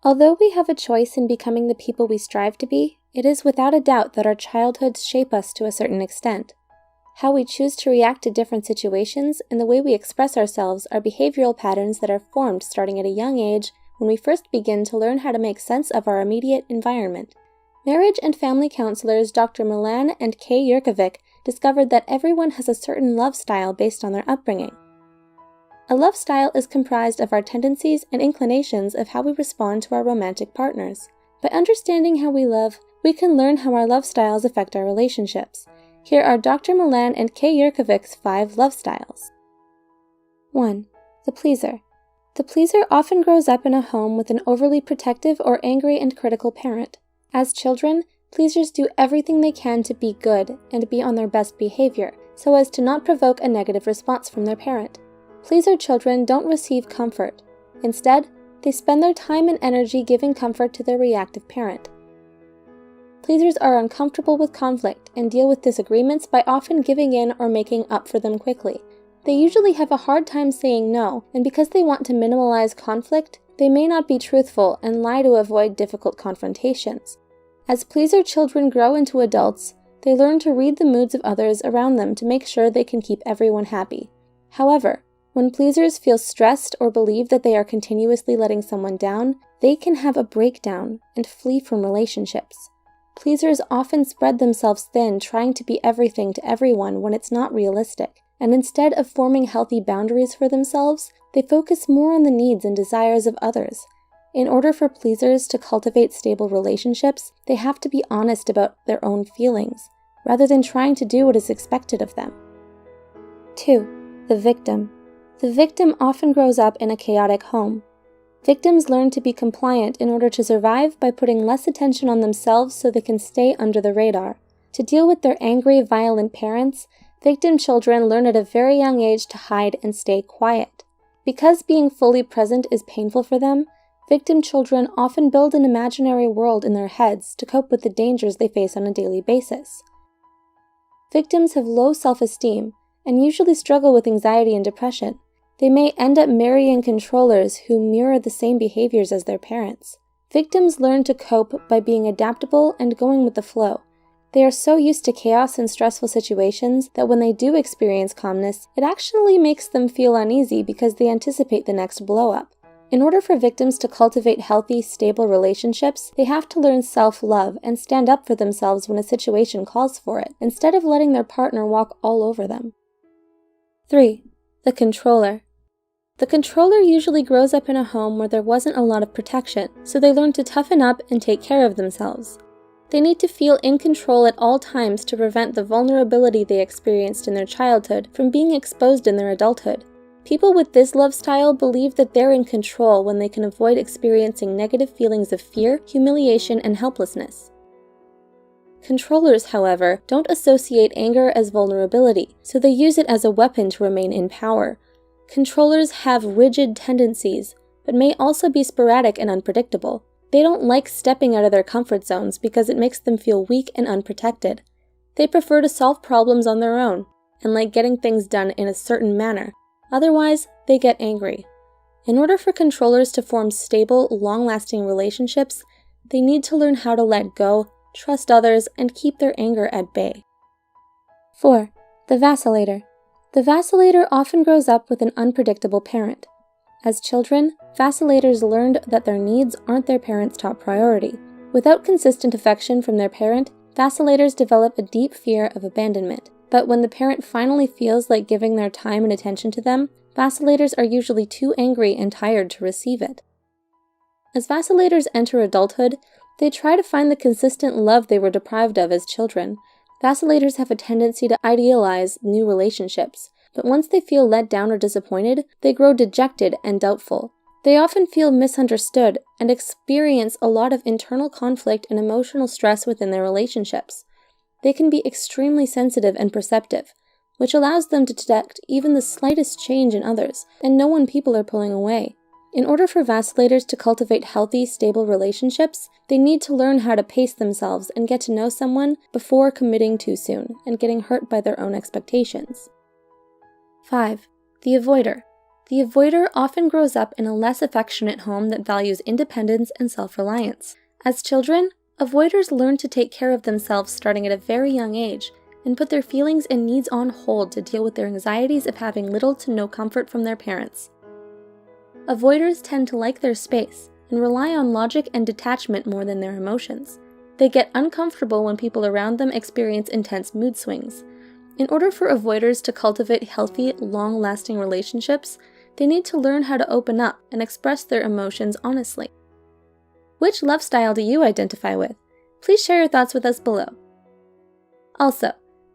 Although we have a choice in becoming the people we strive to be, it is without a doubt that our childhoods shape us to a certain extent. How we choose to react to different situations and the way we express ourselves are behavioral patterns that are formed starting at a young age when we first begin to learn how to make sense of our immediate environment. Marriage and family counselors Dr. Milan and Kay Yurkovic discovered that everyone has a certain love style based on their upbringing. A love style is comprised of our tendencies and inclinations of how we respond to our romantic partners. By understanding how we love, we can learn how our love styles affect our relationships. Here are Dr. Milan and Kay Yurkovic's 5 love styles. 1. The pleaser. The pleaser often grows up in a home with an overly protective or angry and critical parent. As children, pleasers do everything they can to be good and be on their best behavior, so as to not provoke a negative response from their parent. Pleaser children don't receive comfort. Instead, they spend their time and energy giving comfort to their reactive parent. Pleasers are uncomfortable with conflict and deal with disagreements by often giving in or making up for them quickly. They usually have a hard time saying no, and because they want to minimize conflict, they may not be truthful and lie to avoid difficult confrontations. As pleaser children grow into adults, they learn to read the moods of others around them to make sure they can keep everyone happy. However, when pleasers feel stressed or believe that they are continuously letting someone down, they can have a breakdown and flee from relationships. Pleasers often spread themselves thin trying to be everything to everyone when it's not realistic, and instead of forming healthy boundaries for themselves, they focus more on the needs and desires of others. In order for pleasers to cultivate stable relationships, they have to be honest about their own feelings, rather than trying to do what is expected of them. 2. The victim. The victim often grows up in a chaotic home. Victims learn to be compliant in order to survive by putting less attention on themselves so they can stay under the radar. To deal with their angry, violent parents, victim children learn at a very young age to hide and stay quiet. Because being fully present is painful for them, victim children often build an imaginary world in their heads to cope with the dangers they face on a daily basis. Victims have low self-esteem and usually struggle with anxiety and depression. They may end up marrying controllers who mirror the same behaviors as their parents. Victims learn to cope by being adaptable and going with the flow. They are so used to chaos and stressful situations that when they do experience calmness, it actually makes them feel uneasy because they anticipate the next blow-up. In order for victims to cultivate healthy, stable relationships, they have to learn self-love and stand up for themselves when a situation calls for it, instead of letting their partner walk all over them. 3. The controller. The controller usually grows up in a home where there wasn't a lot of protection, so they learn to toughen up and take care of themselves. They need to feel in control at all times to prevent the vulnerability they experienced in their childhood from being exposed in their adulthood. People with this love style believe that they're in control when they can avoid experiencing negative feelings of fear, humiliation, and helplessness. Controllers, however, don't associate anger as vulnerability, so they use it as a weapon to remain in power. Controllers have rigid tendencies, but may also be sporadic and unpredictable. They don't like stepping out of their comfort zones because it makes them feel weak and unprotected. They prefer to solve problems on their own, and like getting things done in a certain manner. Otherwise, they get angry. In order for controllers to form stable, long-lasting relationships, they need to learn how to let go, trust others, and keep their anger at bay. 4. The vacillator. The vacillator often grows up with an unpredictable parent. As children, vacillators learned that their needs aren't their parents' top priority. Without consistent affection from their parent, vacillators develop a deep fear of abandonment. But when the parent finally feels like giving their time and attention to them, vacillators are usually too angry and tired to receive it. As vacillators enter adulthood, they try to find the consistent love they were deprived of as children. Vacillators have a tendency to idealize new relationships, but once they feel let down or disappointed, they grow dejected and doubtful. They often feel misunderstood and experience a lot of internal conflict and emotional stress within their relationships. They can be extremely sensitive and perceptive, which allows them to detect even the slightest change in others and know when people are pulling away. In order for vacillators to cultivate healthy, stable relationships, they need to learn how to pace themselves and get to know someone before committing too soon and getting hurt by their own expectations. 5. The avoider. The avoider often grows up in a less affectionate home that values independence and self-reliance. As children, avoiders learn to take care of themselves starting at a very young age and put their feelings and needs on hold to deal with their anxieties of having little to no comfort from their parents. Avoiders tend to like their space and rely on logic and detachment more than their emotions. They get uncomfortable when people around them experience intense mood swings. In order for avoiders to cultivate healthy, long-lasting relationships, they need to learn how to open up and express their emotions honestly. Which love style do you identify with? Please share your thoughts with us below. Also,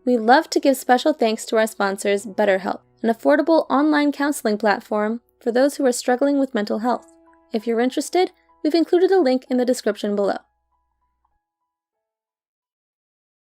we love to give special thanks to our sponsors, BetterHelp, an affordable online counseling platform for those who are struggling with mental health. If you're interested, we've included a link in the description below.